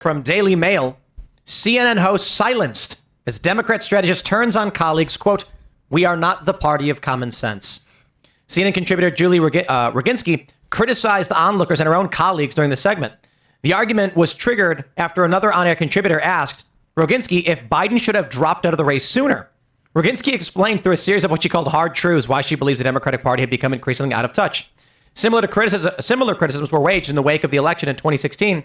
From Daily Mail, CNN host silenced as Democrat strategist turns on colleagues, quote, "We are not the party of common sense." CNN contributor Julie Roginski criticized onlookers and her own colleagues during the segment. The argument was triggered after another on-air contributor asked Roginski if Biden should have dropped out of the race sooner. Roginski explained through a series of what she called hard truths why she believes the Democratic Party had become increasingly out of touch. Similar criticisms were waged in the wake of the election in 2016,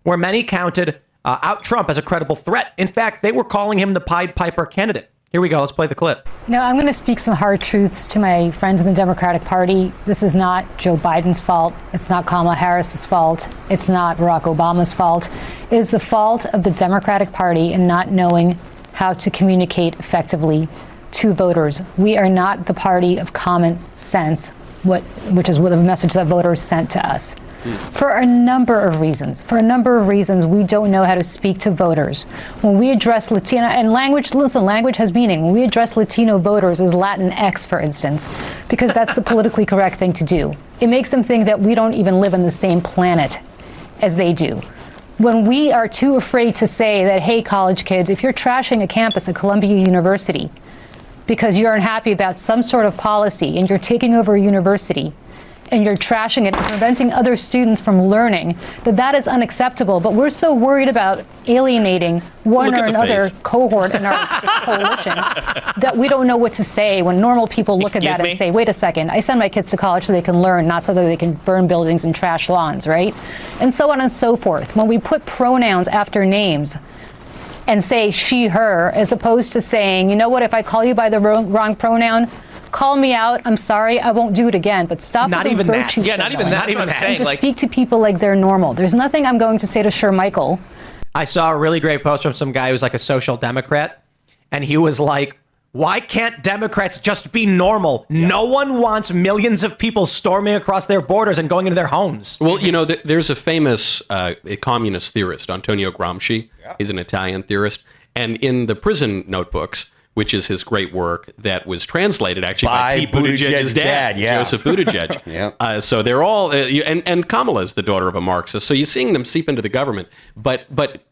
where many counted out Trump as a credible threat. In fact, they were calling him the Pied Piper candidate. Here we go. Let's play the clip. I'm going to speak some hard truths to my friends in the Democratic Party. This is not Joe Biden's fault. It's not Kamala Harris's fault. It's not Barack Obama's fault. It is the fault of the Democratic Party in not knowing how to communicate effectively to voters. We are not the party of common sense, which is what the message that voters sent to us. For a number of reasons. We don't know how to speak to voters. When we address Latino, and language has meaning. When we address Latino voters as Latinx, for instance, because that's the politically correct thing to do. It makes them think that we don't even live on the same planet as they do. When we are too afraid to say that, hey, college kids, if you're trashing a campus at Columbia University because you're unhappy about some sort of policy and you're taking over a university, and you're trashing it and preventing other students from learning, that is unacceptable. But we're so worried about alienating one or another cohort in our coalition that we don't know what to say when normal people look at that and say, wait a second, I send my kids to college so they can learn, not so that they can burn buildings and trash lawns, right? And so on and so forth. When we put pronouns after names and say she, her, as opposed to saying, you know what, if I call you by the wrong pronoun, call me out. I'm sorry. I won't do it again. But stop. Not even that. Yeah, not even that. And just speak to people like they're normal. There's nothing I'm going to say to Sir Michael. I saw a really great post from some guy who's like a social democrat, and he was like, why can't Democrats just be normal? Yeah. No one wants millions of people storming across their borders and going into their homes. Well, there's a famous communist theorist, Antonio Gramsci. Yeah. He's an Italian theorist. And in the prison notebooks, which is his great work that was translated actually by Pete Buttigieg's dad, Joseph Buttigieg. Yeah. So they're all, and Kamala is the daughter of a Marxist. So you're seeing them seep into the government. But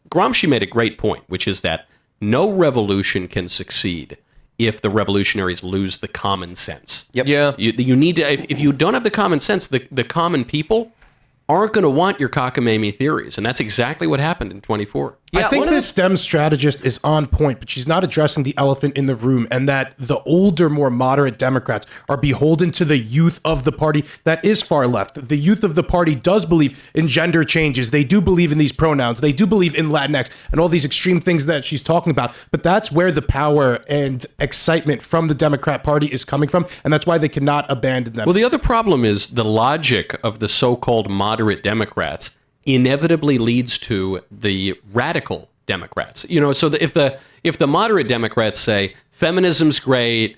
Gramsci made a great point, which is that no revolution can succeed if the revolutionaries lose the common sense. Yep. Yeah. You need to, if you don't have the common sense, the common people aren't going to want your cockamamie theories. And that's exactly what happened in 24. Yeah, I think this STEM strategist is on point, but she's not addressing the elephant in the room, and that the older, more moderate Democrats are beholden to the youth of the party that is far left. The youth of the party does believe in gender changes. They do believe in these pronouns. They do believe in Latinx and all these extreme things that she's talking about. But that's where the power and excitement from the Democrat Party is coming from, and that's why they cannot abandon them. Well, the other problem is the logic of the so-called moderate Democrats inevitably leads to the radical Democrats. So if the moderate Democrats say feminism's great,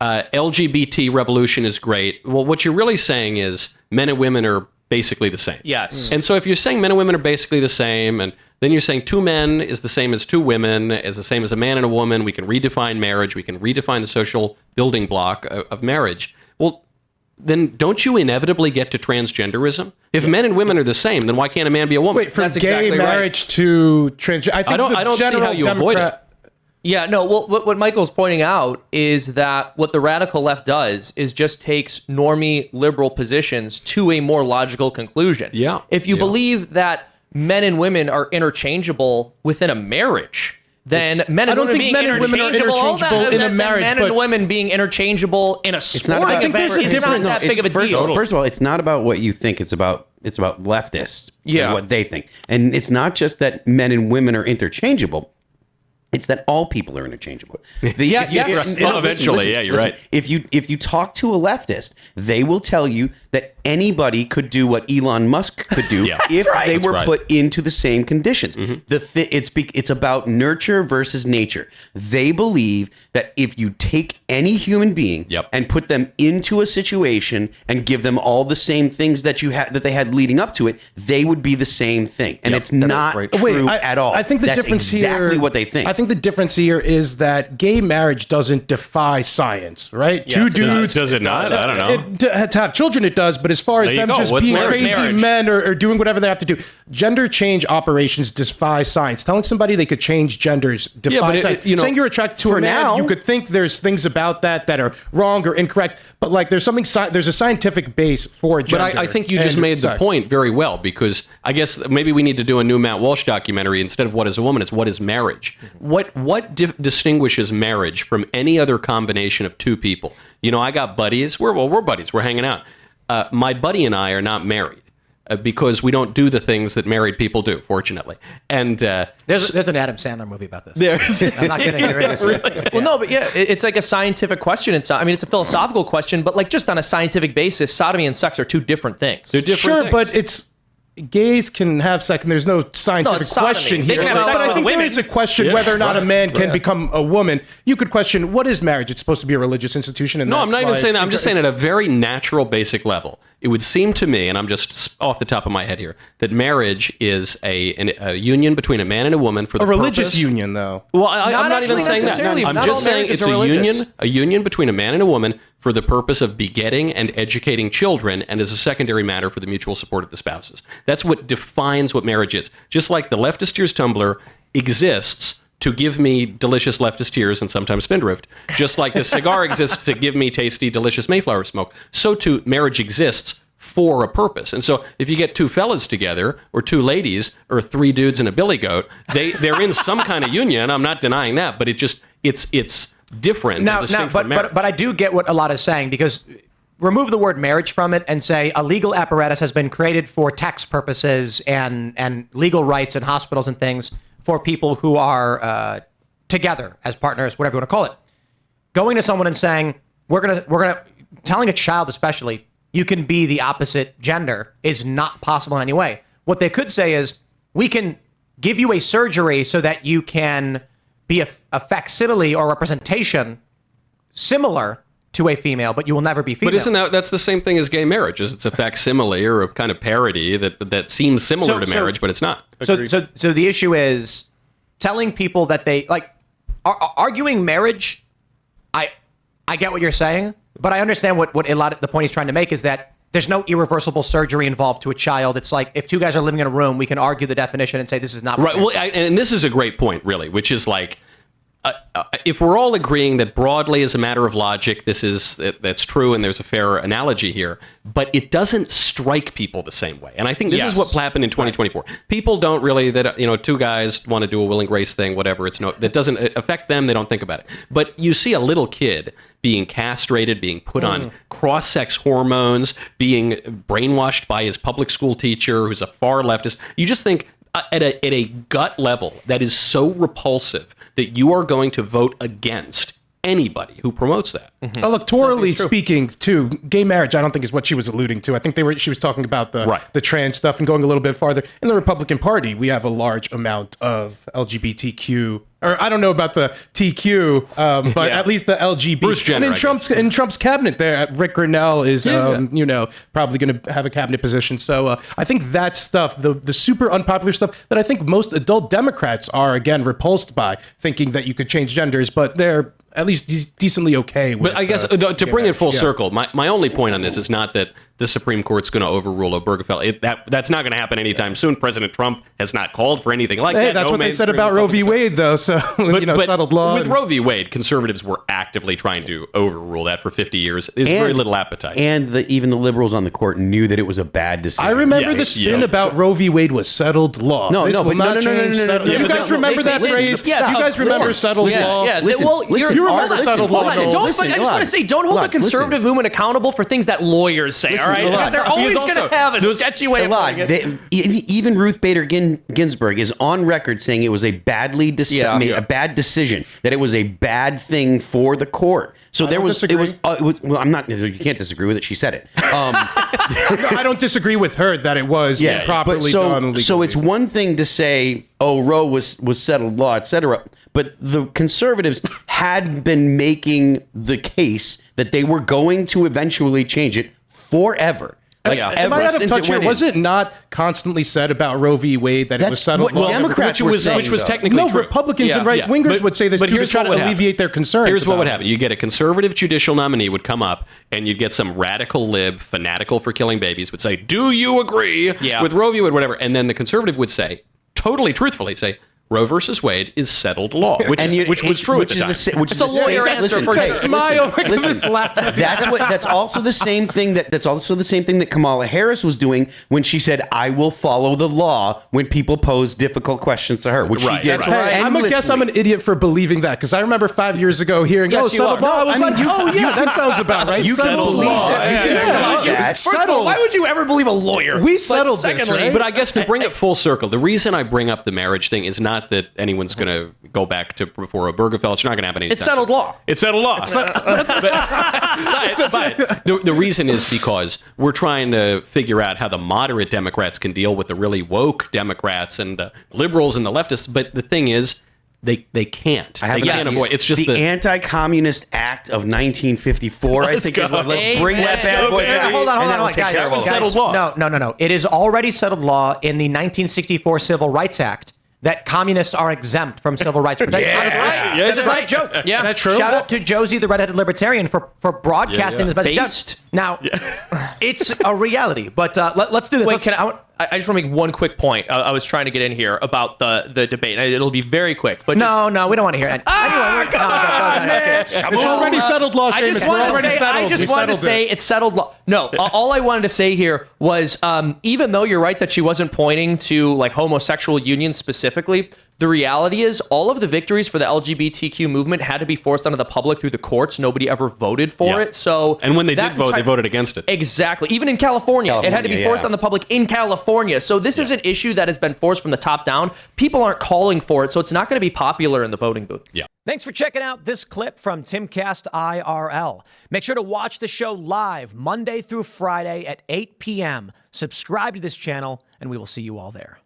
LGBT revolution is great, well, what you're really saying is men and women are basically the same. Yes. And so if you're saying men and women are basically the same, and then you're saying two men is the same as two women, is the same as a man and a woman, we can redefine marriage, we can redefine the social building block of marriage. Well, then don't you inevitably get to transgenderism? If men and women are the same, then why can't a man be a woman? Wait, from gay exactly marriage to transgender? I don't see how you avoid it. Yeah, no, well, what Michael's pointing out is that what the radical left does is just takes normie liberal positions to a more logical conclusion. Yeah. If you believe that men and women are interchangeable within a marriage, then men and women being interchangeable in a marriage. Men and women being interchangeable in a sporting event is not that big of a deal. First of all, it's not about what you think. It's about leftists and what they think. And it's not just that men and women are interchangeable. It's that all people are interchangeable. Eventually, you're right. If you talk to a leftist, they will tell you that anybody could do what Elon Musk could do if they were put into the same conditions. Mm-hmm. It's about nurture versus nature. They believe that if you take any human being and put them into a situation and give them all the same things that they had leading up to it, they would be the same thing. And it's not true at all. I think the That's difference exactly here, what they think. I think think the difference here is that gay marriage doesn't defy science, right? Yes, Two dudes. Does it not? I don't know. To have children, it does, but as far as There you them go. just What's being marriage? crazy men or doing whatever they have to do, gender change operations defy science. Telling somebody they could change genders defies science. Saying you're attracted to a man, you could think there's things about that are wrong or incorrect, but like there's a scientific base for gender. But I think you just made the point very well, because I guess maybe we need to do a new Matt Walsh documentary. Instead of what is a woman, it's what is marriage. What distinguishes marriage from any other combination of two people? I got buddies. We're buddies. We're hanging out. My buddy and I are not married because we don't do the things that married people do, fortunately. And there's an Adam Sandler movie about this. I'm not kidding. There is. Really? Well, no, but it's like a scientific question. It's a philosophical question, but like just on a scientific basis, sodomy and sex are two different things. They're different things. But it's gays can have sex, and there's no scientific question They here. can have sex But I with think there women. is a question whether or not a man can become a woman. You could question, what is marriage? It's supposed to be a religious institution. And no, I'm not even saying that. I'm just saying at a very natural, basic level. It would seem to me, and I'm just off the top of my head here, that marriage is a union between a man and a woman for the religious purpose. union, though. Well, I'm not even actually saying that. necessarily. I'm Not just all saying marriages it's are religious. a union between a man and a woman for the purpose of begetting and educating children, and as a secondary matter for the mutual support of the spouses. That's what defines what marriage is. Just like the leftist tears tumbler exists to give me delicious leftist tears and sometimes spindrift, just like the cigar exists to give me tasty, delicious Mayflower smoke, so too marriage exists for a purpose. And so if you get two fellas together, or two ladies, or three dudes and a billy goat, they're in some kind of union. I'm not denying that, but it's different. But I do get what Elaad is saying, because remove the word marriage from it and say a legal apparatus has been created for tax purposes and legal rights in hospitals and things for people who are together as partners, whatever you want to call it. Going to someone and saying, we're gonna telling a child especially, you can be the opposite gender, is not possible in any way. What they could say is, we can give you a surgery so that you can be a facsimile or representation similar to a female, but you will never be female. But isn't that's the same thing as gay marriage? Is it's a facsimile or a kind of parody that seems similar to marriage, but it's not. So the issue is telling people that they arguing marriage. I get what you're saying, but I understand what Elaad, the point he's trying to make is that there's no irreversible surgery involved to a child. It's like if two guys are living in a room, we can argue the definition and say this is not right. Well, and this is a great point, really, which is like, if we're all agreeing that broadly as a matter of logic, that's true, and there's a fair analogy here, but it doesn't strike people the same way. And I think this is what happened in 2024. Right. People don't really, two guys want to do a Will and Grace thing, whatever. That doesn't affect them. They don't think about it. But you see a little kid being castrated, being put on cross-sex hormones, being brainwashed by his public school teacher, who's a far leftist. You just think at a gut level that is so repulsive that you are going to vote against anybody who promotes that. Mm-hmm. Electorally speaking, too, gay marriage, I don't think is what she was alluding to. I think she was talking about the trans stuff and going a little bit farther. In the Republican Party, we have a large amount of LGBTQ, or I don't know about the TQ, but at least the LGBT. Bruce Jenner, and in Trump's cabinet there, Rick Grinnell is, probably going to have a cabinet position. So I think that stuff, the super unpopular stuff that I think most adult Democrats are, again, repulsed by, thinking that you could change genders, but they're at least decently okay with. But I guess to bring it full circle, my only point on this is not that the Supreme Court's going to overrule Obergefell. That's not going to happen anytime soon. President Trump has not called for anything like that. That's what they said about Roe v. Wade, though. So but settled law. With Roe v. Wade, conservatives were actively trying to overrule that for 50 years. There's very little appetite. And even the liberals on the court knew that it was a bad decision. I remember the spin about Roe v. Wade was settled law. No. You guys remember that phrase? Yes, you guys remember settled law? Yeah. You remember settled law. I just want to say, don't hold the conservative movement accountable for things that lawyers say, all right? Because they're always going to have a sketchy way of doing it. Even Ruth Bader Ginsburg is on record saying it was a bad decision, that it was a bad thing for the court. So well, I'm not, you can't disagree with it. She said it. I don't disagree with her that it was improperly done legally. So it's one thing to say, Roe was settled law, etc. But the conservatives had been making the case that they were going to eventually change it forever. Like, Am I out of touch here? Was it not constantly said about Roe v. Wade that it was settled? What Democrats were saying, which was technically no, true. Republicans and right-wingers would say this too to try to alleviate their concerns. Here's what would happen. You get a conservative judicial nominee would come up, and you'd get some radical lib, fanatical for killing babies, would say, do you agree with Roe v. Wade, whatever? And then the conservative would say, totally truthfully say, Roe versus Wade is settled law, which was true at the time. It's a lawyer answer for smile. That's also the same thing that Kamala Harris was doing when she said, "I will follow the law" when people pose difficult questions to her, which she did. I guess I'm an idiot for believing that because I remember 5 years ago hearing, settled law. I was like, that sounds about right. You can believe that. First of all, why would you ever believe a lawyer? We settled this, right? But I guess to bring it full circle, the reason I bring up the marriage thing is not that anyone's going to go back to before Obergefell. It's not going to happen anytime. It's settled law. It's settled law. But the reason is because we're trying to figure out how the moderate Democrats can deal with the really woke Democrats and the liberals and the leftists. But the thing is, they can't. They can't avoid. It's just the Anti-Communist Act of 1954. I think is what. Let's bring that bad boy back. Hold on, guys. Settled law. No. It is already settled law in the 1964 Civil Rights Act that communists are exempt from civil rights protection. This is not a joke. Yeah. Is that true? Shout out to Josie, the redheaded libertarian, for broadcasting this message. Now, it's a reality, but let's do this. Wait, I just want to make one quick point. I was trying to get in here about the debate. It'll be very quick. But no, we don't want to hear it. It's already settled law, Seamus. I just wanted to say it's settled law. No, all I wanted to say here was even though you're right that she wasn't pointing to like homosexual unions specifically, the reality is all of the victories for the LGBTQ movement had to be forced onto the public through the courts. Nobody ever voted for it. So, and when they did vote, they voted against it. Exactly. Even in California, it had to be forced on the public in California. So this is an issue that has been forced from the top down. People aren't calling for it, so it's not going to be popular in the voting booth. Yeah. Thanks for checking out this clip from Timcast IRL. Make sure to watch the show live Monday through Friday at 8 p.m. Subscribe to this channel, and we will see you all there.